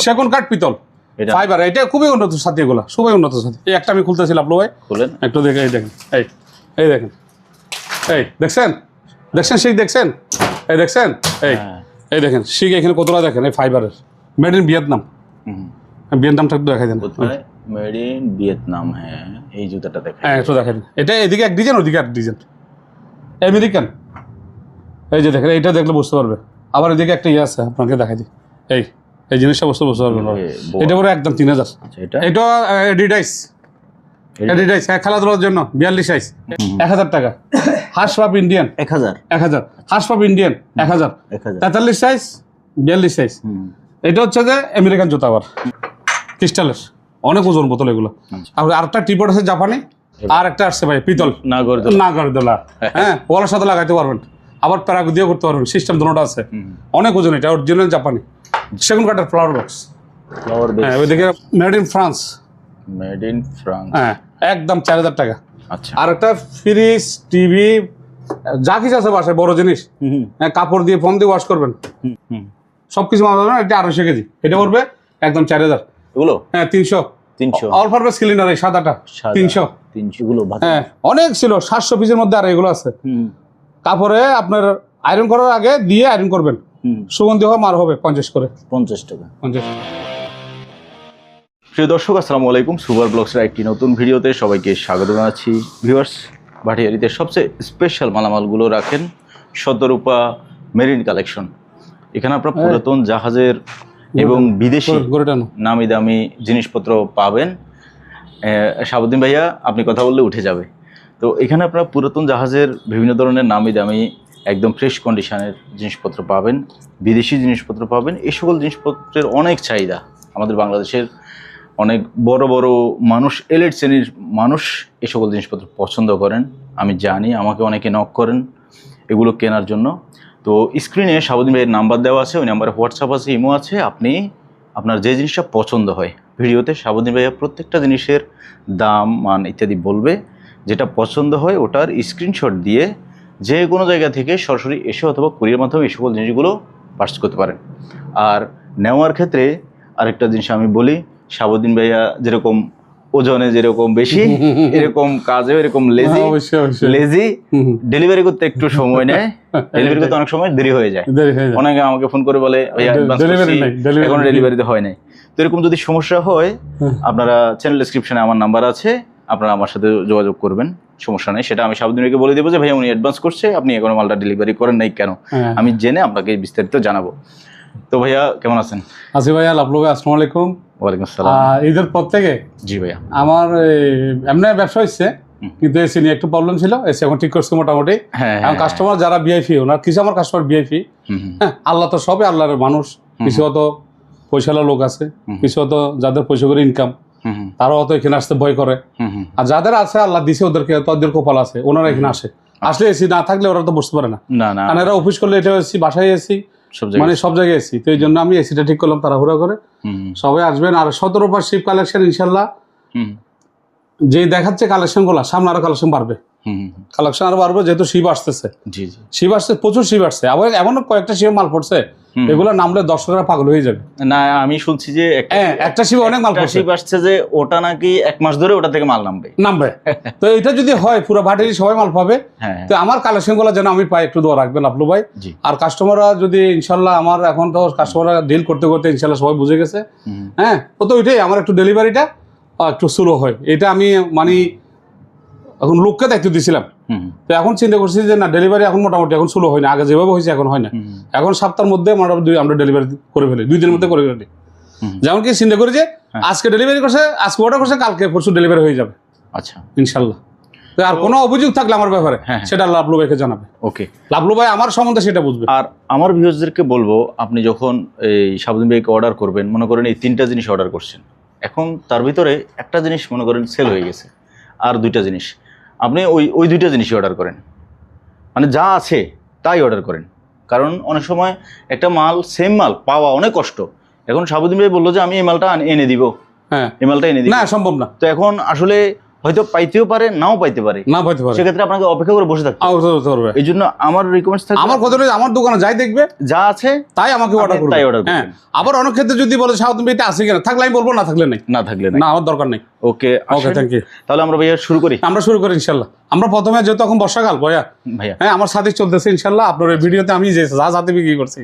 সেগুন কাঠ পিতল ফাইবার, এটা খুবই উন্নত সাথী, এগুলো খুবই উন্নত সাথী। এই একটা আমি খুলতেছিলাম ভাই, খুলেন একটু দেখে। এই দেখেন, এই দেখেন, এই দেখছেন শিখ, দেখছেন, এই দেখছেন, এই দেখেন শিখ, এখানে কতটা দেখেন, এই ফাইবারের, মেড ইন ভিয়েতনাম। ভিয়েতনামটা একটু দেখাই দেন, মেড ইন ভিয়েতনাম। হ্যাঁ, এই জুতাটা দেখেন, হ্যাঁ একটু দেখাই দেন। এটা এদিকে এক ডিজাইন, ওদিকে এক ডিজাইন, আমেরিকান। এই যে দেখেন, এইটা দেখলে বুঝতে পারবে। আবার এদিকে একটা ইয়ে আছে, আপনাকে দেখাই দিই। এই জিনিসটা বুঝতে পারবেন। এটা পরে একদম 3000। এটা এডিডাইস, হ্যাঁ, খেলাধুলার জন্য 42 সাইজ, 1000 টাকা। হার্স পাপ ইন্ডিয়ান 1000, হার্স পাপ ইন্ডিয়ান 1000, 43 সাইজ, 42 সাইজ। এটা হচ্ছে যে আমেরিকান জুতা, আবার ক্রিস্টালের, অনেক ওজন বোতল এগুলো। আর আরেকটা টিপট আছে জাপানি, আর একটা আসছে ভাই পিতল, নাগরদোলা। হ্যাঁ, ওয়ালের সাথে লাগাইতে পারবেন, আবার প্যারাগ দিয়েও করতে পারবেন, সিস্টেম দুটোটা আছে। অনেক ওজন, এটা অরিজিনাল জাপানি সেগুন কাঠের ফ্লাওয়ার বক্স। হ্যাঁ, ওইদিকে মেড ইন ফ্রান্স, হ্যাঁ একদম 4000 টাকা। আচ্ছা, আর একটা ফ্রিজ, টিভি, যা কিছু আছে বাসায় বড় জিনিস, কাপড় দিয়ে ফোন দিয়ে ওয়াশ করবেন, সবকিছু মাল পাবেন। এটা 250 কেজি, এটা পড়বে একদম 4000। এগুলো হ্যাঁ 300 অল পারপাস সিলিন্ডার, এই সাদাটা 300 গুলো। হ্যাঁ, অনেক ছিল, 700 পিসের মধ্যে আর এগুলো আছে। কাপড়ে আপনার আয়রন করার আগে দিয়ে আয়রন করবেন, সুগন্ধি হবে, মার হবে 50 করে, 50 টাকা। প্রিয় দর্শক, আসসালামু আলাইকুম। সুপার ব্লগসের একটি নতুন ভিডিওতে সবাইকে স্বাগত জানাচ্ছি। ভিউয়ার্স, ভাটিয়ারিতে সবচেয়ে স্পেশাল মালামালগুলো রাখেন শতরূপা মেরিন কালেকশন। এখানে আপনার পুরাতন জাহাজের এবং বিদেশি নামি দামি জিনিসপত্র পাবেন। শাহাবুদ্দিন ভাইয়া, আপনি কথা বললে উঠে যাবে। তো এখানে আপনার পুরাতন জাহাজের বিভিন্ন ধরনের নামি দামি একদম ফ্রেশ কন্ডিশনের জিনিসপত্র পাবেন, বিদেশি জিনিসপত্র পাবেন। এই সকল জিনিসপত্রের অনেক চাহিদা। আমাদের বাংলাদেশের অনেক বড় বড় মানুষ, এলিট শ্রেণীর মানুষ এই সকল জিনিসপত্র পছন্দ করেন। আমি জানি, আমাকে অনেকে নক করেন এগুলো কেনার জন্য। তো স্ক্রিনে শাহাবুদ্দিন ভাইয়ের নাম্বার দেওয়া আছে, ওই নাম্বারে হোয়াটসঅ্যাপ আছে, ইমো আছে। আপনি আপনার যে জিনিসটা পছন্দ হয়, ভিডিওতে শাহাবুদ্দিন ভাইয়া প্রত্যেকটা জিনিসের দাম, মান ইত্যাদি বলবে। যেটা পছন্দ হয় ওটার স্ক্রিনশট দিয়ে যে কোনো জায়গা থেকে সরাসরি এসে অথবা কুরিয়ার মাধ্যমে এই সকল জিনিসগুলো পার্চেস করতে পারেন। আর নেওয়ার ক্ষেত্রে আরেকটা জিনিস আমি বলি, শাহাবুদ্দিন ভাইয়া যেরকম ওজনে যেরকম বেশি, এরকম কাজেও এরকম লেজি। ডেলিভারি করতে একটু সময় নেয়, ডেলিভারি করতে অনেক সময় দেরি হয়ে যায়। অনেকে আমাকে ফোন করে বলে ভাইয়া এখনো ডেলিভারিতে হয় নাই। তো এরকম যদি সমস্যা হয়, আপনারা চ্যানেল ডেসক্রিপশনে আমার নাম্বার আছে, আপনারা আমার সাথে যোগাযোগ করবেন, সমস্যা নেই। সেটা আমি শাহাবুদ্দিন ভাইকে বলে দেবো যে ভাইয়া উনি অ্যাডভান্স করছে, আপনি এখনো মালটা ডেলিভারি করেন নাই কেন, আমি জেনে আপনাকে বিস্তারিত জানাবো। তো ভাইয়া কেমন আছেন? আছি ভাইয়া, লাভলু ভাই, আসসালামু আলাইকুম। ওয়ালাইকুম আসসালাম। ঈদের পর থেকে জি ভাইয়া আমার এমনি ব্যবসা হচ্ছে, কিন্তু এসি নিয়ে একটু প্রবলেম ছিল, এসি এখন ঠিক করছে মোটামুটি। এখন কাস্টমার যারা ভিআইপি, ওনার কিছু আমার কাস্টমার ভিআইপি। হ্যাঁ, আল্লাহ তো সবে আল্লাহর মানুষ, কিছু হয়তো পয়সালা লোক আছে, কিছু হয়তো যাদের পয়সা করে ইনকাম, তারাও হয়তো এখানে আসতে ভয় করে। আর যাদের আছে আল্লাহ দিছে, ওদেরকে তাদের কপাল আছে, ওনারা এখানে আসে। আসলে এসি না থাকলে ওরা তো বসতে পারে না, কারণ এরা অফিস করলে এটা এসি, বাসায় এসি, মানে সব জায়গায় এসি। তো এই জন্য আমি এসিটা ঠিক করলাম তাড়াহুড়া করে। সবাই আসবেন। আর 17 শিপ কালেকশন ইনশাল্লাহ যে দেখাচ্ছে কালেকশন গুলা, সামনে আরো কালেকশন বাড়বে, কালেকশন আরো বাড়বে, যেহেতু শিব আসতেছে। শিব আসছে, প্রচুর শিব আসছে। আবার এমন কয়েকটা শিব মাল পড়ছে, এগুলো নামলে দর্শকরা পাগল হয়ে যাবে। না, আমি শুনছি যে একটা শিব অনেক মাল পড়ছে, শিব আসছে যে ওটা নাকি 1 মাস ধরে ওটা থেকে মাল নামবে। তো এটা যদি হয়, পুরো ভাটির সবাই মাল পাবে। তো আমার কালেকশন গুলো যেন আমি পাই, একটু দোয়া রাখবেন আপলু ভাই। আর কাস্টমাররা যদি ইনশাল্লাহ, আমার এখন তো কাস্টমাররা ডিল করতে করতে ইনশাল্লাহ সবাই বুঝে গেছে। হ্যাঁ, তো ওইটাই আমার একটু ডেলিভারিটা একটু স্লো হয়, এটা আমি মানে এখন লোককে দায়িত্ব দিয়েছিলাম। তো এখন চিন্তা করছি যে না, ডেলিভারি এখন মোটামুটি এখন স্লো হয় না, আগে যেভাবে হয়েছে এখন হয় না। এখন সপ্তাহের মধ্যে মোটামুটি আমরা ডেলিভারি করে ফেলি, 2 দিনের মধ্যে করে ফেলি। যেমন কি চিন্তা করি যে আজকে ডেলিভারি করছে, আজকে অর্ডার করছে, কালকে পরশু ডেলিভারি হয়ে যাবে। আচ্ছা, ইনশাল্লাহ। আর কোনো অভিযোগ থাকলে আমার ব্যাপারে সেটা লাভলু ভাইকে জানাবে। ওকে, লাভলু ভাই আমার সম্বন্ধে সেটা বুঝবে। আর আমার ভিউয়ার্সদেরকে বলবো, আপনি যখন এই শাহাবুদ্দিন ভাইকে অর্ডার করবেন, মনে করেন এই 3টা জিনিস অর্ডার করছেন, এখন তার ভিতরে একটা জিনিস মনে করেন সেল হয়ে গেছে, আর 2টা জিনিস, আপনি ওই 2টা জিনিসই অর্ডার করেন, মানে যা আছে তাই অর্ডার করেন। কারণ অনেক সময় একটা মাল, সেম মাল পাওয়া অনেক কষ্ট। এখন শাহাবুদ্দিন ভাই বললো যে আমি এই মালটা এনে দিব, এই মালটা এনে দিব, না সম্ভব না। তো এখন আসলে হয়তো পাইতেও পারে, নাও পাইতে পারে, না পাইতে পারে, সেক্ষেত্রে আপনাকে অপেক্ষা করে বসে থাকতে হবে। করতে পারবে। এই জন্য আমার রিকমেন্ড থাকে, আমার কথা হলো, আমার দোকানে যাই দেখবে যা আছে তাই আমাকে অর্ডার করবে। তাই অর্ডার হ্যাঁ, করবেন। আবার অনেক ক্ষেত্রে যদি বলে সাউথ এটা আছে কিনা, থাকলে আমি বলবো, না থাকলে নেই, না থাকলে না আমার দরকার নেই। ওকে ওকে, থ্যাংক ইউ। তাহলে আমরা ভাইয়া শুরু করি। আমরা শুরু করি ইনশাল্লাহ। আমরা প্রথমে যেহেতু এখন বর্ষাকাল ভাইয়া, ভাইয়া হ্যাঁ আমার সাথে চলতেছে ইনশাল্লাহ। আপনার এই ভিডিওতে আমি যে যা জাতি বিক্রি করছি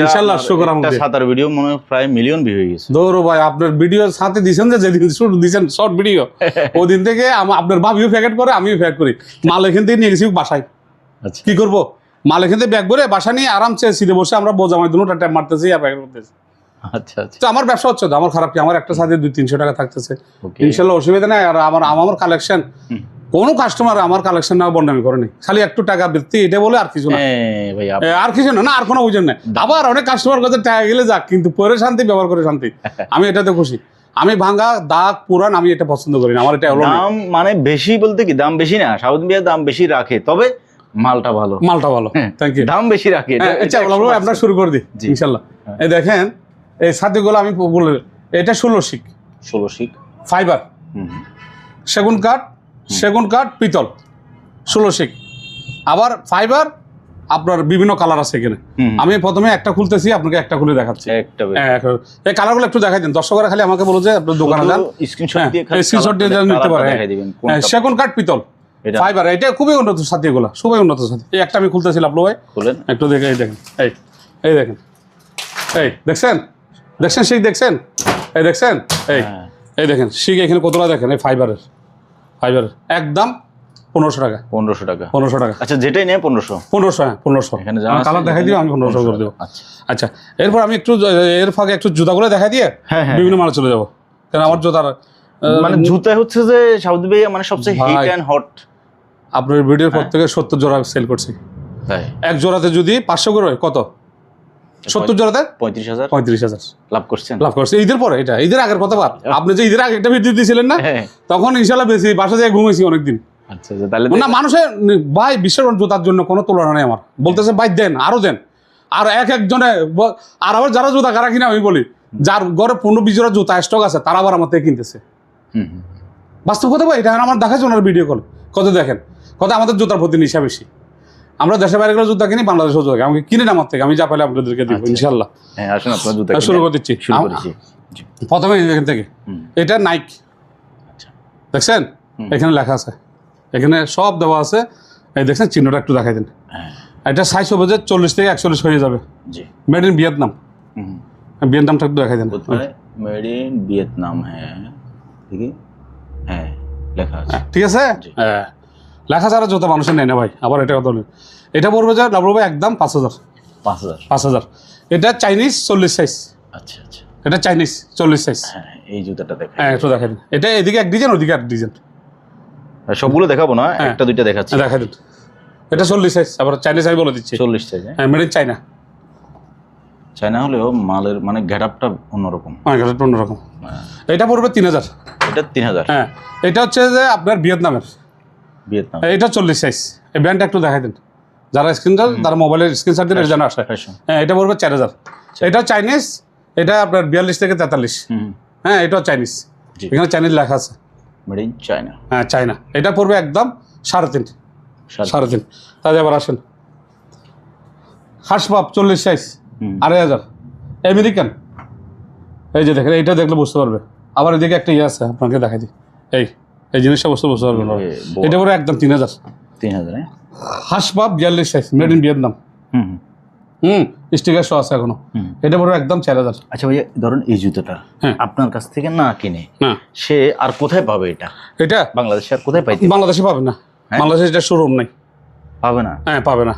ইনশাল্লাহ শুকর একটা আমাদের। সাতার ভিডিও মনে হয় প্রায় মিলিয়ন ভিউ হয়ে গেছে। দৌড়ো ভাই, আপনার ভিডিও সাথে দিছেন যে, যেদিন শুরু দিছেন শর্ট ভিডিও, ওই দিন থেকে আপনার ভাবিও প্যাকেট করে, আমিও প্যাকেট করি। মাল এখান থেকে নিয়ে গেছি বাসায়। আচ্ছা, কি করবো, মাল এখান থেকে ব্যাগ করে বাসা নিয়ে আরামসে সিটে বসে আমরা বোঝামাই দুটা ট্যাপ মারতেছি আর প্যাকেট করতেছি। আচ্ছা, আচ্ছা, তো আমার ব্যবসা হচ্ছে তো, আমার খারাপ কি, আমার একটা সাথে 200-300 টাকা থাকতেছে ওকে। ইনশাল্লাহ, অসুবিধা নাই। আর আমার কালেকশন, কোনো কাস্টমার আমার কালেকশন না বন্ডামি করে নেই, খালি একটু টাকা বৃত্তি এটা বলে, আর কিছু না। ভাইয়া আর কিছু না, আর কোনো বুঝেন না। আবার অনেক কাস্টমার কাছে টাকা গেলে যাক, কিন্তু পরে শান্তি, ব্যবহার করে শান্তি। আমি এটাতে খুশি। আমি ভাঙা দাগ পুরান আমি এটা পছন্দ করি না, আমার এটা হলো না। দাম মানে বেশি বলতে কি, দাম বেশি না, সাউথ ভাইয়া দাম বেশি রাখে, তবে মালটা ভালো। মালটা ভালো, থ্যাংক ইউ। দাম বেশি রাখে, আমরা শুরু করে দিই ইনশাল্লাহ। এই দেখেন এই ছাতিগুলো আমি বলে, এটা 16 শিক 16 শিক ফাইবার, সেগুন কাঠ পিতল, 16 শিক। আবার ফাইবার আপনার বিভিন্ন কালার আছে এখানে। আমি প্রথমে একটা খুলতেছি, আপনাকে একটা খুলে দেখাচ্ছি। একটা এই কালারগুলো একটু দেখাই দেন, দর্শকরা খালি আমাকে বলো যে আপনার দোকানে যান, স্ক্রিনশট দিয়ে নিতে পারে। সেগুন কাঠ পিতল ফাইবার, এটা খুবই উন্নত সাথী, এগুলো খুবই উন্নত সাথী। এই একটা আমি খুলতেছিলাম, আপনি ভাই একটু দেখে, এই দেখেন, এই দেখেন, দেখছেন শিখ, দেখছেন, দেখছেন, এই দেখেন শিখ, এখানে কতটা দেখেন, এই ফাইবারের একদম 1500 টাকা। 1500 টাকা। 1500 টাকা। আচ্ছা, যেটাই নেয় 1500। 1500, হ্যাঁ 1500। এখানে কালার দেখাই দিও, আমি 1500 করে দেবো। আচ্ছা, আচ্ছা, এরপর আমি একটু এর ফাঁকে একটু জুতাগুলো দেখাই দিয়ে বিভিন্ন মাল চলে যাবো, কারণ আমার জুতার মানে জুতা হচ্ছে যে সাউথ ভাইয়া মানে সবচেয়ে হিট এন্ড হট। আপনার ভিডিওর পর থেকে 70 জোড়া সেল করছি। তাই এক জোড়াতে যদি 500 করে হয়, কত 70 জোড়াতে 35,000 35,000 লাভ করছেন। লাভ করছে ঈদের পরে। এটা ঈদের আগের কথা বাদ, আপনি যে ঈদের আগে একটা ভিডিও দিয়েছিলেন না, হ্যাঁ। তখন ইনশাল্লাহ বেশি বাসা থেকে ঘুমেছি অনেকদিন। আচ্ছা, তাহলে না মানুষের ভাই বিশ্বের জুতার জন্য কোনো তুলনা নেই আমার, বলতেছে ভাই দেন, আরো দেন। আর একজনে আর আবার যারা জুতা কারা কিনা আমি বলি, যার ঘরে 15-20 জোড়া জুতা স্টক আছে, তারা আবার আমার থেকে কিনতেছে। বাস্তব কথা ভাই, এটা আমার দেখাচ্ছে ওনার ভিডিও কল, কত দেখেন, কত আমাদের জুতার প্রতি নেশা বেশি। আমরা দেশে বাইরে গেলে জুতা কিনি, বাংলাদেশেও জুতা আমাকে কিনেন আমার থেকে, আমি যা পাইলে আপনাদেরকে দিব ইনশাল্লাহ। হ্যাঁ, আসুন আপনার জুতা শুরু করে দিচ্ছি। প্রথমে এখান থেকে, এটা নাইক, দেখছেন এখানে লেখা আছে, এখানে সব দেওয়া আছে। এই দেখছেন চিহ্নটা একটু দেখাই দেন। এটা সাইজ হবে যে 40 থেকে 41 হয়ে যাবে। মেড ইন ভিয়েতনাম, ভিয়েতনামটা একটু দেখাই দেন। মেড ইন ভিয়েতনাম, হ্যাঁ ঠিক হ্যাঁ লেখা আছে, ঠিক আছে। হ্যাঁ, লেখা ছাড়া জুতা মানুষের নেই না ভাই। আবার এটা কথা বলি, এটা পড়বে যে ডাবল ভাই একদম 5000। 5000। এটা চাইনিজ 40 সাইজ। আচ্ছা, আচ্ছা, এটা চাইনিজ 40 সাইজ। হ্যাঁ, এই জুতাটা দেখেন। হ্যাঁ, একটু দেখাই দিন। এটা এদিকে এক ডিজাইন, ওদিকে এক ডিজাইন। সবগুলো দেখাবো না, একটা দুইটা দেখাচ্ছি। দেখাই দিন। এটা 40 সাইজ, আবার চাইনিজ আমি বলে দিচ্ছি 40 সাইজ। হ্যাঁ, মেড ইন চায়না। চায়না হলেও মালের মানে গেটআপটা অন্যরকম। হ্যাঁ, এটা অন্যরকম। এটা পড়বে 3000। এটা 3000। হ্যাঁ, এটা হচ্ছে যে আপনার ভিয়েতনামের। এটা 40 সাইজ। এই ব্যান্ডটা একটু দেখাই দেন, যারা স্ক্রিনশট, তারা মোবাইলের স্ক্রিনশট দিলে যেন আসে। হ্যাঁ, এটা পড়বে 4000। এটা চাইনিজ, এটা আপনার 42 থেকে 43। হ্যাঁ, এটাও চাইনিজ, এখানে চাইনিজ লেখা আছে, মেড ইন চায়না। হ্যাঁ চায়না। এটা পড়বে একদম 3.5। 3.5। তাহলে আবার আসেন হাসপাপ 40 সাইজ, 2500 আমেরিকান। এই যে দেখেন, এইটা দেখলে বুঝতে পারবে। আবার এদিকে একটা ইয়ে আছে, আপনাকে দেখাই দিই। এই জিনিসটা বুঝতে পারবেন। এটা পড়বে একদম 3000। 3000। হাসপাপ 42 size, made in Vietnam. Sticker show আছে এখনো। এটা পড়বে একদম 4000। আচ্ছা ভাইয়া, ধরুন এই জুতোটা আপনার কাছ থেকে না কিনে সে আর কোথায় পাবে? এটা বাংলাদেশে আর কোথায় পাইতে? বাংলাদেশে পাবে না, বাংলাদেশে এটা শোরুম নাই, পাবে না। হ্যাঁ, পাবে না।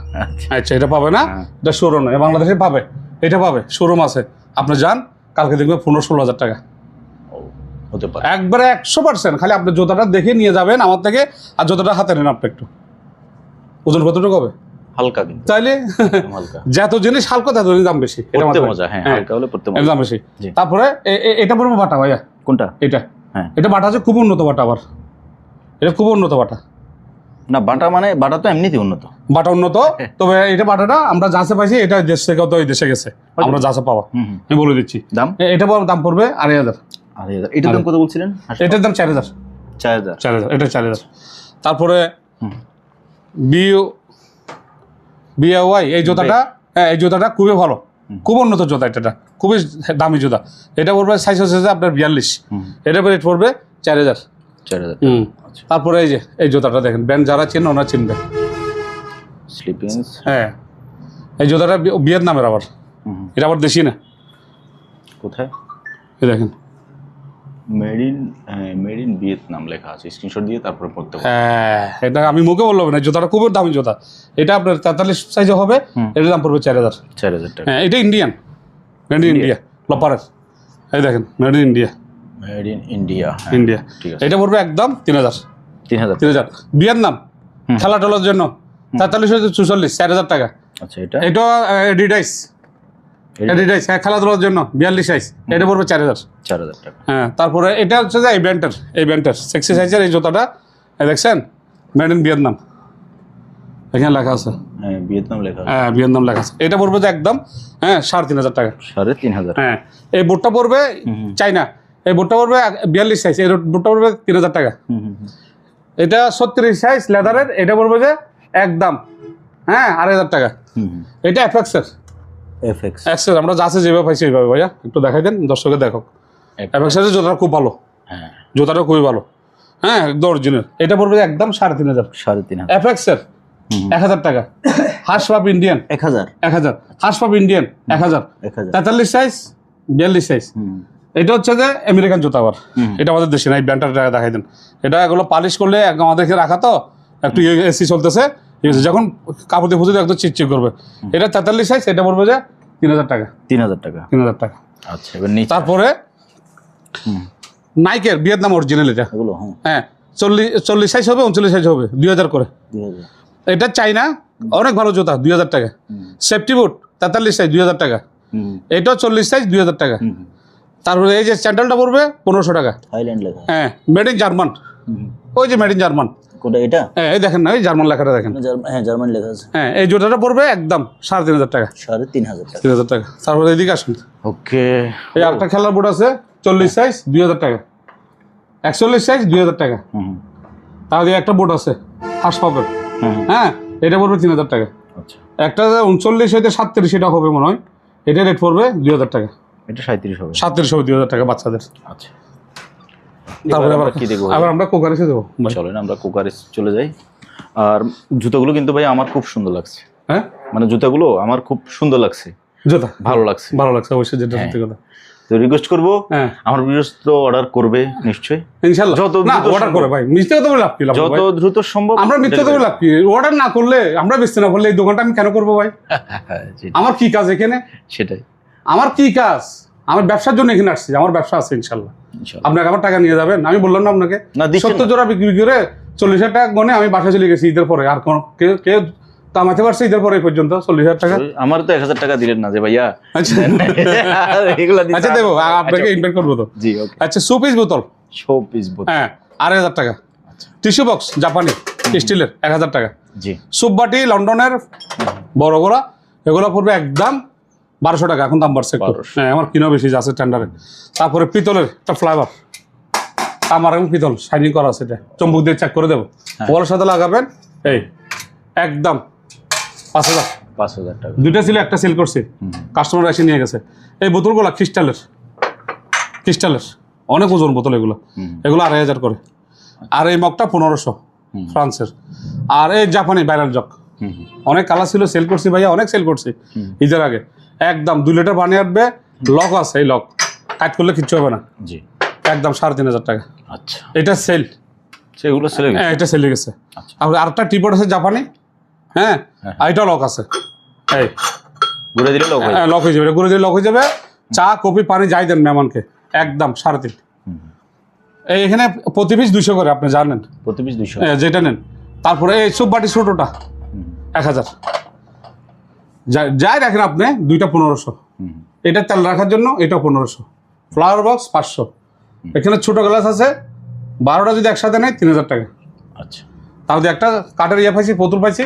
আচ্ছা, এটা পাবে না, এটা শোরুম নাই, বাংলাদেশে পাবে, এটা পাবে, শোরুম আছে। আপনি যান, কালকে দেখবেন 15-16 টাকা হতে পারে, একবারে 100%। খালি আপনি জুতাটা দেখে নিয়ে যাবেন আমার থেকে, আর জুতাটা হাতে নেন আপনি একটু। ওজন কতটুকু হবে? হালকা, কিন্তু তাইলে যত জিনিস হালকা তত দাম বেশি। এটা মজা, হ্যাঁ, হালকা হলে পড়তে মজা, দাম বেশি। তারপরে এটা পড়বে বাটা ভাইয়া। কোনটা? এটা। হ্যাঁ, এটা বাটা আছে, খুব উন্নত বাটা। আবার এটা খুব উন্নত বাটা না। বাটা মানে বাটা তো এমনিতেই উন্নত, বাটা উন্নত। তবে এটা বাটাটা আমরা যাচ্ছে পাইছি, এটা দেশ থেকে তো ওই দেশে গেছে, আমরা যাচ্ছে পাওয়া। আমি বলে দিচ্ছি দাম। এটা দাম পড়বে 2500। 2500। এটার দাম কত বলছিলেন? এটার দাম 4000। 4000 4000, এটা 4000। তারপরে বিওয়াই এই জুতাটা, হ্যাঁ এই জুতাটা খুবই ভালো, খুব উন্নত জুতা, এটা খুবই দামি জুতা। এটা পড়বে সাইজ হচ্ছে আপনার 42, এটা রেট পড়বে 4000। 4000। আচ্ছা, তারপরে এই যে এই জুতাটা দেখেন, ব্র্যান্ড যারা চেনে ওনারা চিনবে। স্লিপিংস। হ্যাঁ এই জুতাটা ভিয়েতনামের, আবার এটা আবার দেশি না। কোথায়? এই দেখেন মেড ইন ভিয়েতনাম লেখা আছে, স্ক্রিনশট দিয়ে তারপরে পড়তে হবে। হ্যাঁ এটা আমি মুখে বললাম না, জুতাটা খুবই দামি জুতা। এটা আপনার 43 সাইজে হবে, এটার দাম পড়বে 4000। 4000 টাকা। হ্যাঁ এটা ইন্ডিয়ান, মেড ইন ইন্ডিয়া, লপারের। এই দেখেন made in India, made in India. India. ঠিক আছে, এটা পড়বে একদম 3000। 3000। ভিয়েতনাম, খেলা টেলার জন্য 4344, 4000 টাকা। আচ্ছা, এটা এটা এডিডাইস, হ্যাঁ খেলাধুলার জন্য 42 সাইজ, এটা পড়বে 4000। 4000 টাকা। হ্যাঁ তারপরে এটা হচ্ছে যে এই ব্যান্ডের সেক্সি সাইজের এই জুতাটা, এই দেখছেন মেড ইন ভিয়েতনাম, এখানে লেখা আছে। হ্যাঁ, ভিয়েতনাম লেখা আছে। হ্যাঁ ভিয়েতনাম লেখা আছে। এটা পড়বে যে একদম 3500 টাকা। 3500। হ্যাঁ এই বোটটা পড়বে চাইনা, এই বোটটা পড়বে 42 সাইজ, এই বোটটা পড়বে 3000 টাকা। এটা 36 সাইজ লেদারের, এটা পড়বে যে একদম 8000 টাকা। এটা এফএক্সের, এক্সের আমরা যা আছে যেভাবে পাইছি এইভাবে। ভাইয়া একটু দেখাই দেন, দর্শকের দেখো। এফএক্সের জুতাটা খুব ভালো, হ্যাঁ জুতাটা খুবই ভালো, হ্যাঁ একদম অরিজিনাল। এটা পড়বে একদম 3500। 3500। এফএক্সের 1000 টাকা। হাসপাপ ইন্ডিয়ান 1000। 1000। হাসপাপ ইন্ডিয়ান 1000। 43 size 42 size. এটা হচ্ছে যে আমেরিকান জুতা, আবার এটা আমাদের দেশে না। এই ব্র্যান্ডটা দেখাই দেন। এটা এগুলো পালিশ করলে আমাদেরকে রাখা তো একটু এসি চলতেছে, যখন কাপড় দিয়ে ফুটে একদম চিকচিক করবে। এটা 43 সাইজ, এটা পড়বে যে 3000 টাকা। 3000 টাকা। 3000 টাকা। আচ্ছা, এবার নিচে তারপরে নাইকের ভিয়েতনাম অরিজিনাল, এটা এগুলো হ্যাঁ 40 সাইজ হবে, 39 সাইজ হবে, 2000 করে। 2000। এটা চাইনা, অনেক ভালো জুতা, 2000 টাকা। সেফটি বুট 43 সাইজ, 2000 টাকা। এটাও 40 সাইজ, 2000 টাকা। তারপরে এই যে স্যান্ডেলটা পড়বে 1500 টাকা। থাইল্যান্ড লেখা। হ্যাঁ মেড ইন জার্মান, ওই যে মেড ইন জার্মান। কোনটা এটা? হ্যাঁ এই দেখেন না, ওই জার্মান লেখাটা দেখেন। হ্যাঁ, জার্মান লেখা আছে। হ্যাঁ এই জুতাটা পড়বে একদম 3500 টাকা। 3500 টাকা। 3000 টাকা। তারপরে এদিকে আসুন, ওকে। এই আরেকটা খেলার বুট আছে 40 সাইজ, 2000 টাকা। 41 সাইজ, 2000 টাকা। তাহলে একটা বুট আছে হাসপাপের, হ্যাঁ এটা পড়বে 3000 টাকা। আচ্ছা, একটা 39 হইতে 37 এটা হবে মনে হয়, এটা রেট পড়বে 2000 টাকা। এটা 37 হবে। 37 হবে, 2000 টাকা বাচ্চাদের। আচ্ছা, তারপরে আবার কি দেখবো? আবার আমরা কোকারিসে দেবো। চলেন আমরা কোকারিস চলে যাই। আর জুতাগুলো কিন্তু ভাই আমার খুব সুন্দর লাগছে। হ্যাঁ মানে জুতাগুলো আমার খুব সুন্দর লাগছে, জুতা ভালো লাগছে, ভালো লাগছে অবশ্যই, যেটা সত্যি কথা। তো রিকোয়েস্ট করবো, হ্যাঁ আমার ভিউয়ার্স তো অর্ডার করবে নিশ্চয়ই, ইনশাআল্লাহ। যত না দ্রুত অর্ডার সম্ভব। করে ভাই, মিথ্যে কথা বলে লাভ কি? যত দ্রুত সম্ভব আমরা মিথ্যে কথা বলে লাভ কি? অর্ডার না করলে, আমরা বেচতে না করলে এই দোকানটা আমি কেন করবো ভাই? আমার কি কাজ এখানে? সেটাই, আমার কি কাজ? আমার ব্যবসার জন্য এখানে আসছি, আমার ব্যবসা আছে ইনশাল্লাহ। আপনাকে আমার টাকা নিয়ে যাবেন, আমি বললাম না আপনাকে, না, দিচ্ছেন 70 জোড়া বিক্রি করে 40,000 টাকা গনে আমি বাসা চলে গেছি ঈদের পরে। আর কোন কেউ কামাতে পারছে ঈদের পরে এই পর্যন্ত 40,000 টাকা? আমার তো 1000 টাকা দিলেন না যে ভাইয়া। আচ্ছা এগুলা দিতে আচ্ছা দেবো, আপনাকে ইনভাইট করবো তো। জি, ওকে। আচ্ছা সুপিস বোতল, শোপিস বোতল, হ্যাঁ 2,500 টাকা। টিস্যু বক্স জাপানি স্টিলের 1000 টাকা। জি। সুপ বাটি লন্ডনের বড়গুলা, এগুলো পড়বে একদম 1200 টাকা। এখন দাম বাড়ছে একটু, হ্যাঁ আমার কিনা বেশি আছে টেন্ডারে। তারপরে পিতলের একটা ফ্লাইবার, আমার এবং পিতল শাইনিং করা আছে, এটা চম্বুক দিয়ে চেক করে দেবো, ওয়ালের সাথে লাগাবেন। এই একদম 5000। 5000 টাকা। দুইটা ছিল, একটা সেল করছি, কাস্টমার এসে নিয়ে গেছে। এই বোতলগুলো ক্রিস্টালের, অনেক ওজন বোতল এগুলো, এগুলো 2500 করে। আর এই মগটা 1500 ফ্রান্সের। আর এই জাপানি ভাইরাল জগ, অনেক কালার ছিল, সেল করছি ভাইয়া, অনেক সেল করছি ঈদের আগে। একদম 2 লিটার পানি আসবে, লক আছে, এই লক কাট করলে কিচ্ছু হবে না। জি, একদম 3500 টাকা। আচ্ছা, এটা সেল, সেগুলো সেলে গেছে। হ্যাঁ এটা সেলে গেছে। আর আরেকটা টিপট আছে জাপানি, হ্যাঁ আর এটা লক আছে, এই ঘুরে দিলে লোক হয়। লক হয়ে যাবে, এটা ঘুরে দিয়ে লক হয়ে যাবে। চা কফি পানি যাই দেন মেহমানকে, একদম 3.5। এই এখানে প্রতি পিস 200 করে, আপনি জানেন, প্রতি পিস 200। যেটা নেন। তারপরে এই সুপ বাটি ছোটটা 1000, যাই রাখেন আপনি, দুইটা 1500। এটা তেল রাখার জন্য এটা 1500। Flower box 500। এখানে ছোট গ্লাস আছে 12টা, যদি একসাথে নেয় 3000 টাকা। আচ্ছা, তাহলে একটা কাঠের ইয়ে পাইছি, পুতুল পাইছি,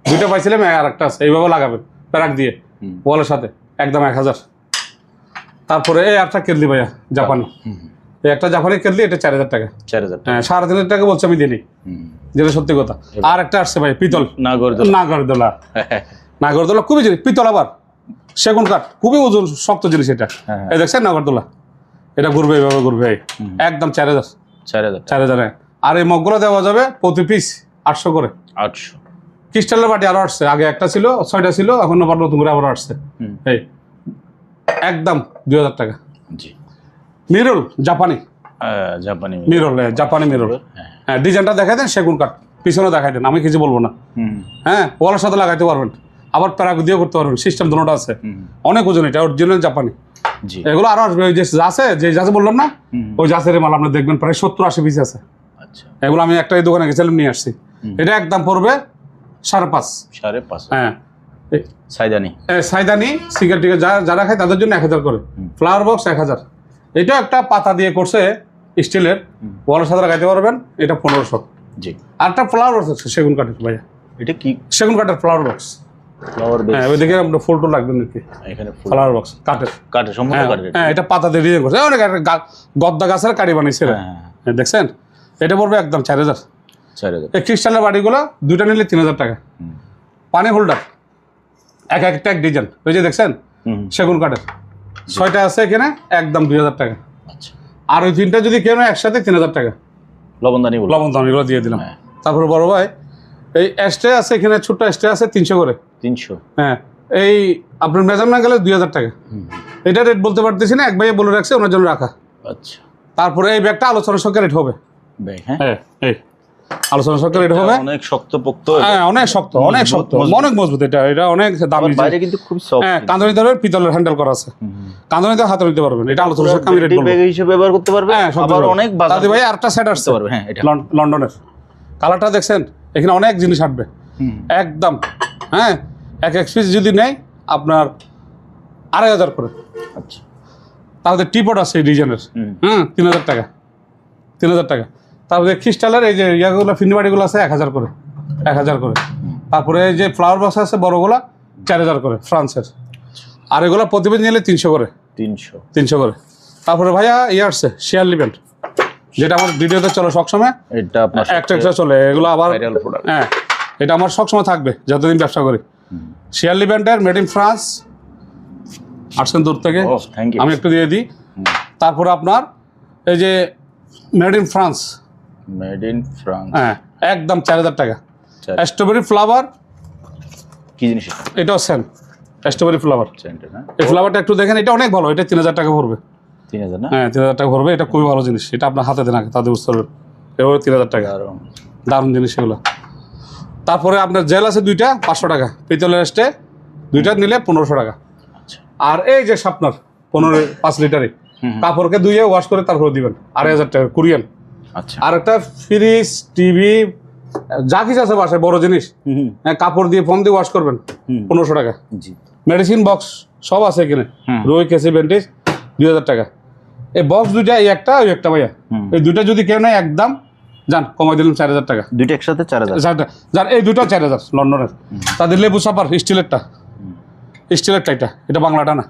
দুইটা পাইছিলাম, আর একটা আছে, এইভাবে লাগাবেন প্যারাক দিয়ে ওয়ালের সাথে, একদম 1000। তারপরে এই একটা কেটলি ভাইয়া জাপানি, এই একটা জাপানি কেটলি এটা 4000 টাকা। 4000 টাকা। হ্যাঁ 3500 টাকা বলছি আমি দিলি, যেটা সত্যি কথা। আর একটা আসছে ভাই পিতল, নাগরদোলা। নাগরদোলা খুবই জিনিস, পিতল আবার সেগুন কাঠ, খুবই ওজন শক্ত জিনিস এটা। এই দেখছেন নাগরদোলা, এটা ঘুরবে এইভাবে ঘুরবে, এই একদম 4000। 4000। আর এই মগগুলো দেওয়া যাবে প্রতি পিস 800 করে। 800। ক্রিস্টালের বাটি আরো আসছে, আগে একটা ছিল 6টা ছিল, এখন আবার নতুন করে আবার আসছে। এই একদম 2000 টাকা। জি। মিরল জাপানি, মিরল, জাপানি মিরল। হ্যাঁ ডিজাইনটা দেখাই দেন, সেগুন কাঠ পিছনে দেখাই দেন, আমি কিছু বলবো না। হ্যাঁ ওয়ালের সাথে লাগাইতে পারবেন, আবার প্যারাগ দিয়ে করতে পারবেন, সিস্টেম দুটোটা আছে। অনেক ওজন, এটা অরিজিনাল জাপানি। এগুলো আরো আসবে, ওই যে আছে, যে জাসে বললাম না, ওই জাসের মাল আপনি দেখবেন প্রায় 70-80 পিস আছে। এগুলো আমি একটা দোকানে গেছিলাম, নিয়ে আসছি। এটা একদম পড়বে 5.5। হ্যাঁ সাইদানি সিগারেট টিগারেট যারা খায় তাদের জন্য 1000 করে। Flower box 1000। এটা একটা পাতা দিয়ে করছে স্টিলের, ওয়ালের সাথে লাগাইতে পারবেন, এটা 1500। জি। আর একটা ফ্লাওয়ার বক্স আছে সেগুন কাঠের ভাইয়া, এটা কি সেগুন কাঠের ফ্লাওয়ার বক্স? হ্যাঁ ওই দিকে আপনার ফুল টুল লাগবে নাকি? এখানে ফ্লাওয়ার বক্স কাঠের সম্পূর্ণ কাঠের। হ্যাঁ এটা পাতা দিয়ে ডিজাইন করছে, অনেক গদ্দা গাছের কাঠি বানিয়েছে। হ্যাঁ দেখছেন, এটা পড়বে একদম 4000। এই ক্রিস্টালের বাটিগুলো দুইটা নিলে 3000 টাকা। পানি হোল্ডার একটা এক ডিজাইন, ওই যে দেখছেন সেগুন কাঠের, 6টা আছে এখানে, একদম 2000 টাকা। আর ওই 3টা যদি কেউ একসাথে 3000 টাকা। লবণদানিগুলো দিয়ে দিলাম। তারপরে বড় ভাই এই স্টে আছে এখানে, ছোট্ট স্টে আছে 300 করে। 300। হ্যাঁ এই আপনার মেজার না গেলে 2000 টাকা। এটা রেট বলতে পারতেছি না, এক ভাইয়ে বলে রাখছে ওনার জন্য রাখা। আচ্ছা। তারপরে এই ব্যাগটা আলোচনা সহকারে রেট হবে। হ্যাঁ এই আলোচনা সহকারে রেট হবে। অনেক শক্তপোক্ত। হ্যাঁ অনেক শক্ত, অনেক শক্ত, অনেক মজবুত। এটা অনেক দামি, বাইরে কিন্তু খুব সফট। হ্যাঁ কাঁদুনি ধরে পিতলের হ্যান্ডেল করা আছে, কাঁদুনিতে হাতে নিতে পারবেন। এটা আলোচনা সহকারে আমি রেট বলবো, ব্যাগ হিসেবে ব্যবহার করতে পারবেন। আবার অনেক দাদি ভাই আরেকটা সেট আসছে লন্ডনের, কালারটা দেখছেন, এখানে অনেক জিনিস আসবে একদম। হ্যাঁ এক পিস যদি নেয় আপনার 2500 করে। আচ্ছা। তাহলে টিপট আছে এই ডিজাইনের, 3000 টাকা। 3000 টাকা। তারপরে ক্রিস্টালের এই যে ইয়াগুলো ফিনিবাড়িগুলো আছে 1000 করে। 1000 করে। তারপরে এই যে ফ্লাওয়ার বক্স আছে বড়গুলা 4000 করে ফ্রান্সের। আর এগুলো প্রতিদিন নিলে 300 করে। 300 করে। তারপরে ভাইয়া ইয়ে আসছে শেয়ার লিভেন্ট, যেটা আমার ভিডিওতে চলে সবসময়, এটা আপনার একটা চলে, এগুলো আবার হ্যাঁ এটা আমার সবসময় থাকবে যতদিন ব্যবসা করি। শেয়ার লিভেন্টের মেড ইন ফ্রান্স, আসছেন দূর থেকে, আমি একটু দিয়ে দিই। তারপরে আপনার এই যে মেড ইন ফ্রান্স, হ্যাঁ একদম 4000 টাকা। স্ট্রবেরি ফ্লাওয়ার, কি জিনিস এটাও সেম স্ট্রবেরি ফ্লাওয়ার। এই ফ্লাওয়ারটা একটু দেখেন, এটা অনেক ভালো, এটা 3000 টাকা পড়বে। 3000 না? হ্যাঁ 3000 টাকা পড়বে, এটা খুবই ভালো জিনিস, এটা আপনার হাতে দেন আগে তাদের বুঝতে পারবেন। এবারে 3000 টাকা, দারুণ জিনিস এগুলো। তারপরে আপনার জেল আছে 2টা 500 টাকা, পিতলের স্টে 2টা নিলে 1500 টাকা। আর এই যে শার্পনার 5 লিটারে, কাপড়কে ধুয়ে ওয়াশ করে তারপরে দিবেন 2500 টাকা কোরিয়ান। আচ্ছা। আর একটা ফ্রিজ, টিভি, যা কিছু আছে বাসায় বড় জিনিস, কাপড় দিয়ে ফোম দিয়ে ওয়াশ করবেন 1500 টাকা। জি। মেডিসিন বক্স সব আছে এখানে, রুই কেসি ব্যান্ডেজ 2000 টাকা। এই বক্স 2টা, এই একটা ওই একটা ভাইয়া, এই 2টা যদি কেউ নেয় একদম যান কমাই দিলাম 4000 টাকা। 2টা একসাথে 4000। যার এই 2টা 4000 লন্ডনের। তাদের লেবু সাপার স্টিলেরটা, এটা বাংলাটা না,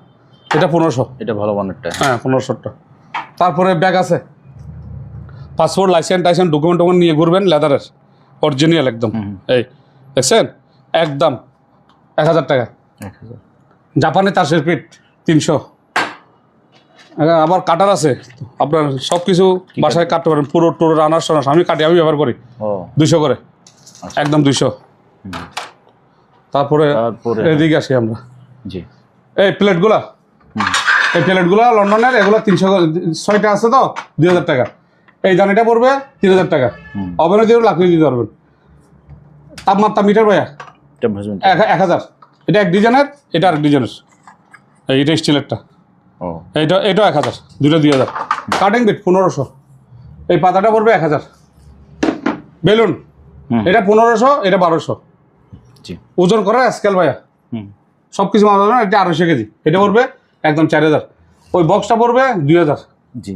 এটা 1500। এটা ভালো মানেরটা। হ্যাঁ 1500টা। তারপরে ব্যাগ আছে, পাসপোর্ট লাইসেন্স ডকুমেন্ট নিয়ে ঘুরবেন, লেদারের অরিজিনাল একদম। এই দেখছেন একদম 1000 টাকা। জাপানে 4 ফিট 300। আবার কাটার আছে আপনার, সব কিছু বাসায় কাটতে পারেন, পুরো টোর রানার সনাস আমি কাটি, আমি ব্যবহার করি 200 করে, একদম 200। তারপরে এদিকে আসি আমরা, জি এই প্লেটগুলা, লন্ডনের, এগুলো 300 করে, 6টা আছে তো 2000 টাকা। এই দানিটা পড়বে 3000 টাকা। ওভেনে দিয়ে লাকড়ি দিতে পারবেন। তাপমাত্রা মিটার ভাইয়া 1000। এটা এক ডিজাইনের, এটা আরেক ডিজাইনের। এইটা স্টিলেরটা, এটাও 1000, 2টা 2000। কাটিং বিট 1500। এই পাতাটা পড়বে 1000। বেলুন এটা 1500, এটা 1200। ওজন করা স্কেল ভাইয়া, সব কিছু মাল না, এটা 250 কেজি। এটা পড়বে একদম 4000। ওই বক্সটা পড়বে 2000। জি।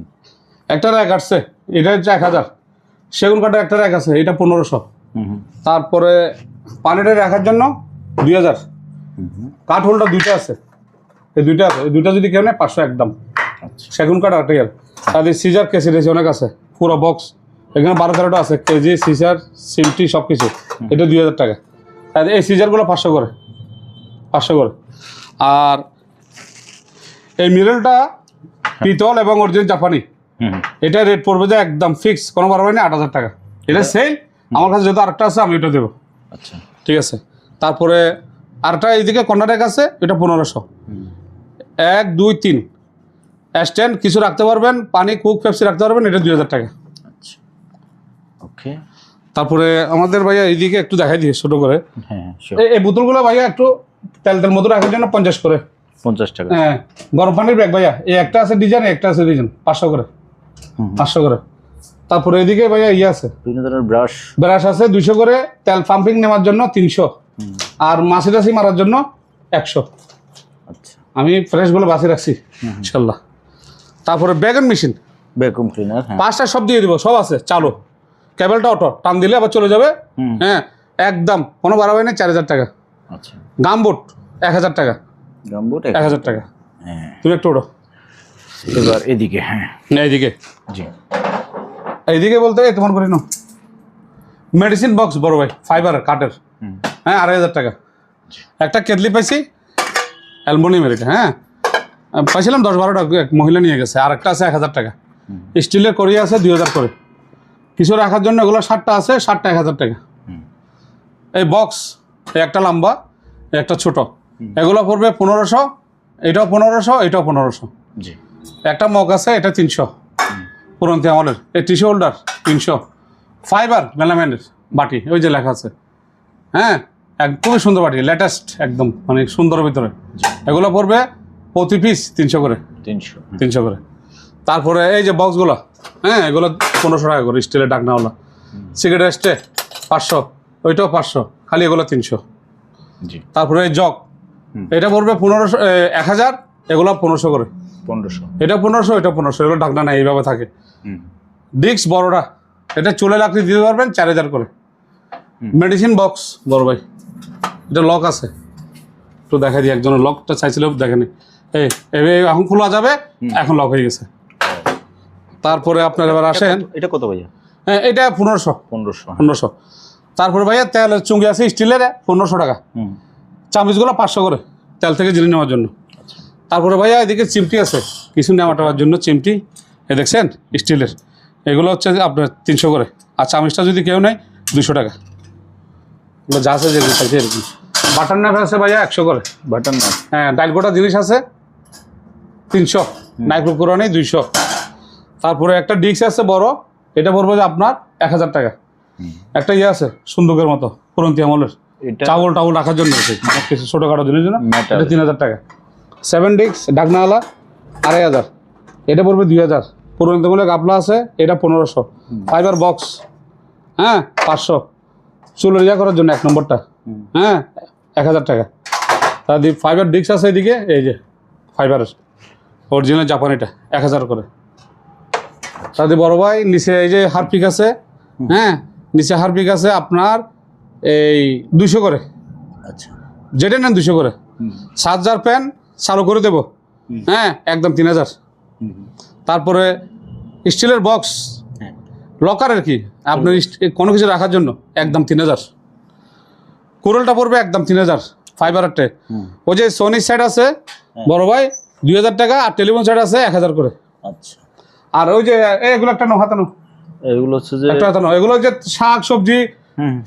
একটা র্যাক আসছে, এটা হচ্ছে 1000। সেগুন কাঠের একটা র্যাক আছে, এটা 1500। তারপরে পানিটা রাখার জন্য 2000। কাঠ হোল্ডার 2টা আছে, এই 2টা আছে, এই 2টা যদি কেউ নেয় 500 একদম। সেগুন কাঠ 8000। তাদের সিজার কেসি রয়েছে অনেক আছে, পুরো বক্স এখানে 12-13টা আছে, কেজি সিজার সিমটি সব কিছু। এটা 2000 টাকা। আর এই সিজারগুলো 500 করে, 500 করে। আর এই মিররটা পিতল এবং অরিজিনাল জাপানি, এটা রেট পড়বে যে একদম ফিক্স, কোনো বাড়বে না, 8000 টাকা। এটা সেল। আমার কাছে যেহেতু আরেকটা আছে আমি ওটা দেবো। আচ্ছা, ঠিক আছে। তারপরে আরেকটা এইদিকে কর্নারেক আছে, এটা 1500। 1 2 3 স্ট্যান্ড কিছু রাখতে পারবেন, পানি কুক পেপসি রাখতে পারবেন, এটা 2000 টাকা। আচ্ছা, ওকে। তারপরে আমাদের ভাইয়া এইদিকে একটু দেখাই দিয়ে ছোটো করে, হ্যাঁ, এই বোতলগুলো ভাইয়া একটু তেল তেল মতো রাখার জন্য 50 করে। 50 টাকা। হ্যাঁ, গরম পানির ব্যাগ ভাইয়া, এই একটা আছে ডিজাইন, একটা আছে ডিজাইন, 500 করে, 500 করে। তারপরে এদিকে ভাইয়া ইয়ে আছে, বিভিন্ন ধরনের ব্রাশ ব্রাশ আছে 200 করে, তেল পাম্পিং নেওয়ার জন্য 300, আর মাছি টাছি মারার জন্য 100। আচ্ছা, আমি ফ্রেশগুলো বাসি রাখছি ইনশাল্লাহ। তারপরে ব্যাগন মেশিন ভ্যাকুয়াম ক্লিনার, হ্যাঁ 5টা সব দিয়ে দিব, সব আছে চালু, কেবলটা অটো, টান দিলে আবার চলে যাবে। হ্যাঁ, একদম কোনো বাড়াবে না, 4000 টাকা। আচ্ছা, গামবুট 1000 টাকা, গামবুট 1000 টাকা। হ্যাঁ। তুমি একটু ওঠো, এবার এদিকে, হ্যাঁ এইদিকে, জি, এইদিকে বলতে তোমার করি না, মেডিসিন বক্স বড় ভাই, ফাইবার কাঠের, হ্যাঁ 2500 টাকা। একটা কেটলি পাইছি অ্যালুমিনিয়ামের, এটা হ্যাঁ পাইছিলাম 10-12টা, এক মহিলা নিয়ে গেছে। আর একটা আছে 1000 টাকা, স্টিলের করিয়া আছে 2000 করে। কিছু রাখার জন্য এগুলো 60টা আছে, 60টা 1000 টাকা। এই বক্স, একটা লম্বা একটা ছোট, এগুলো পড়বে 1500, এটাও 1500, এটাও 1500। জি, একটা মগ আছে, এটা 300 পুরন্তি আমলের। এই টিস্যু হোল্ডার 300, ফাইবার মেলামেনের বাটি, ওই যে লেখা আছে, হ্যাঁ খুবই সুন্দর বাটি, লেটেস্ট একদম, মানে সুন্দরের ভিতরে। এগুলো পড়বে প্রতি পিস 300 করে, 300 করে। তারপরে এই যে বক্সগুলো, হ্যাঁ এগুলো 1500 টাকা করে, স্টিলের ডাকনাওয়ালা। সিগারেট স্টে 500, ওইটাও 500, খালি এগুলো 300। জি, তারপরে এই জগ, এটা পড়বে 1500, 1000, এগুলো 1500 করে। 1500, এটা 1500, এটা 1500, এগুলো ঢাকনা নাই, এইভাবে থাকে। ডিস্ক বড়টা, এটা চুলে লাকড়ি দিতে পারবেন 4000 করে। মেডিসিন বক্স বড় ভাই, এটা লক আছে, একটু দেখাই দিই, একজনের লকটা চাইছিল দেখেনি, এই এখন খোলা যাবে, এখন লক হয়ে গেছে। তারপরে আপনার এবার আসেন, এটা কত ভাইয়া? হ্যাঁ এটা 1500, 1500। তারপরে ভাইয়া তেল চুঙ্গি আছে স্টিলের, 1500 টাকা। চামচগুলো 500 করে, তেল থেকে জিনিস নেওয়ার জন্য। তারপরে ভাইয়া এদিকে চিমটি আছে, কিছু নেওয়া টেওয়ার জন্য চিমটি, এ দেখছেন স্টিলের, এগুলো হচ্ছে আপনার 300 করে। আর চামচটা যদি কেউ নেয় 200 টাকা। এগুলো যা আছে যেগুলো চাইছে এরকম। বাটার নাইফ আছে ভাইয়া 100 করে। বাটন না, হ্যাঁ ডাইল গোটা জিনিস আছে 300, নাইফ করে নেই 200। তারপরে একটা ডিস্ক আছে বড়, এটা পড়বে যে আপনার 1000 টাকা। একটা ইয়ে আছে সুন্দুকের মতো, পুরন্তি আমলের, এটা চাউল টাউল রাখার জন্য আছে, কিছু ছোটোখাটো জিনিস জন্য, Metal। এটা 3000 টাকা। 7 ডিস্ক ডাকনাওয়ালা 2500, এটা পড়বে 2000। পুরন্তি আমলের গাপলা আছে, এটা 1500। ফাইবার বক্স, হ্যাঁ 500, চুলের ইয়া করার জন্য 1 নম্বরটা, হ্যাঁ 1000 টাকা। তার ফাইবার ডিস্ক আছে এদিকে, এই যে ফাইবারের অরিজিনাল জাপানিটা 1000 করে। তাদের বড় ভাই নিচে এই যে হারপিক আছে, হ্যাঁ নিচে হারপিক আছে আপনার এই 200 করে। আচ্ছা, যেটা নেন 200 করে। 7000 প্যান চালু করে দেবো, হ্যাঁ একদম 3000। তারপরে স্টিলের বক্স, হ্যাঁ লকারের কি আপনার কোনো কিছু রাখার জন্য একদম 3000। কোরলটা পড়বে একদম 3000, ফাইবারেরটে। ওই যে সোনি সেট আছে বড় ভাই 2000 টাকা, আর টেলিফোন সেট আছে 1000 করে। আচ্ছা, আর ওই যে এগুলো একটা হাতানো, এগুলো হচ্ছে যে একটা হাতানো, এগুলো যে শাক সবজি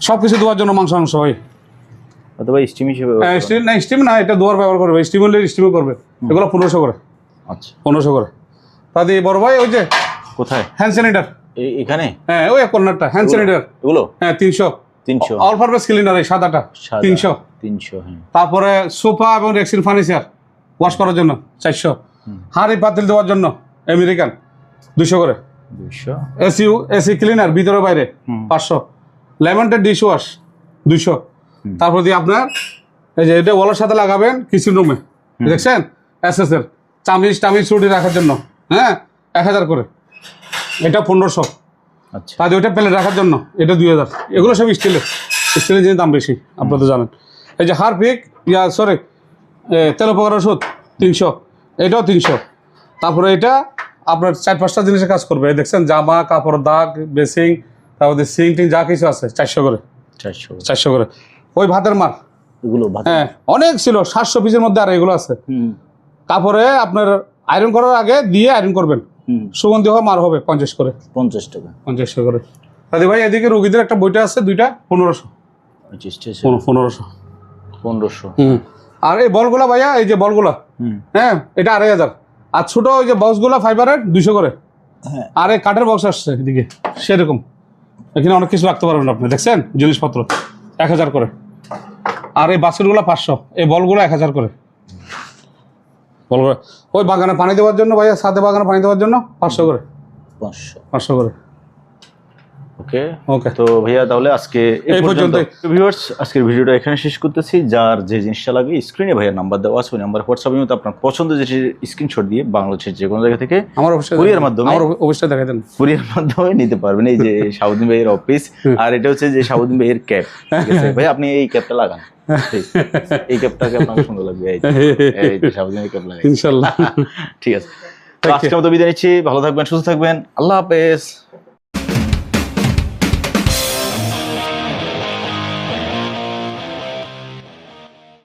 সব কিছু দেওয়ার জন্য, মাংস মাংস হয়, অথবা স্টিম হিসেবে। স্টিম না, স্টিম না, এটা দুয়ার ব্যবহার করবে, স্টিম হলে স্টিমও করবে। এগুলো 1500 করে, আচ্ছা 1500 করে। তাদের বড় ভাই ওই যে কোথায়? হ্যান্ড স্যানিটার, এখানে, হ্যাঁ ওই কর্নারটা হ্যান্ড স্যানিটার, এগুলো হ্যাঁ 300। 300, অল পারপাস ক্লিনার এই সাদাটা 300। 300, হ্যাঁ। তারপরে সোফা এবং রেক্সিন ফার্নিচার ওয়াশ করার জন্য 400। হাঁড়ি পাতিল দেওয়ার জন্য আমেরিকান 200 করে। 200, এসি ক্লিনার ভিতরে বাইরে 500। লেমনটেড ডিশ ওয়াশ 200। তারপর দিয়ে আপনার এই যে এটা ওয়ালের সাথে লাগাবেন কিচেন রুমে, দেখছেন এসএসের চামিচ টামিচ রুটি রাখার জন্য, হ্যাঁ 1000 করে। এটা 1500। আচ্ছা, তাদের ওইটা প্লেট রাখার জন্য এটা 2000। এগুলো সব স্টিলের, স্টিলের জিনিস দাম বেশি, আপনারা তো জানেন। এই যে হারপিক সরি তেল উপকার ওষুধ 300, এটাও 300। তারপরে এটা আপনার 4-5টা জিনিসের কাজ করবে। এই দেখছেন জামা কাপড় দাগ বেসিং তারপরে সিং টিং যা কিছু আছে 400 করে 400 করে। ওই ভাতের মার এগুলো ভাত হ্যাঁ অনেক ছিল 700 পিসের মধ্যে আর এগুলো আছে। কাপড়ে আপনার আয়রন করার আগে দিয়ে আয়রন করবেন, সুগন্ধি হবে মার হবে 50 করে 50 টাকা 50 করে। দাদি ভাই এদিকে রোগীদের একটা বইটা আছে দুইটা 1500 1500। আর এই বলগুলা ভাইয়া এই যে বলগুলা হ্যাঁ এটা 2500। আর ছোট ওই যে বক্সগুলা ফাইবারের 200 করে। হ্যাঁ আর এই কাঠের বক্স আসছে এদিকে সেরকম, এখানে অনেক কিছু রাখতে পারবেন আপনি দেখছেন জিনিসপত্র 1000 করে। আর এই বাস্কেটগুলো 500, এই বলগুলো 1000 করে। বলগুলো ওই বাগানে পানি দেওয়ার জন্য ভাইয়া, সাথে বাগানে পানি দেওয়ার জন্য 500 করে 500 করে। ওকে ওকে তো ভাইয়া তাহলে আজকে এই পর্যন্ত। ভিউয়ার্স আজকের ভিডিওটা এখানে শেষ করতেছি। যার যে জিনিসটা লাগে স্ক্রিনে ভাইয়ার নাম্বার দেওয়া আছে, ওই নাম্বার হোয়াটসঅ্যাপের মধ্যে আপনার পছন্দের যে স্ক্রিনশট দিয়ে বাংলাদেশের যে কোনো জায়গা থেকে আমার অবশ্যই কুরিয়ার মাধ্যমে অবশ্যই দেখাই দেন, কুরিয়ার মাধ্যমে নিতে পারবেন। এই যে শাহাবুদ্দিন ভাইয়ের অফিস, আর এটা হচ্ছে যে শাহাবুদ্দিন ভাইয়ের ক্যাপ। ঠিক আছে ভাই, আপনি এই ক্যাপটা লাগান, এই ক্যাপটাকে আপনার সুন্দর লাগবে। এই যে শাহাবুদ্দিন ভাই ক্যাপ লাগান ইনশাআল্লাহ। ঠিক আছে, তো আজকের মতো বিদায় নিচ্ছি। ভালো থাকবেন, সুস্থ থাকবেন, আল্লাহ হাফেজ।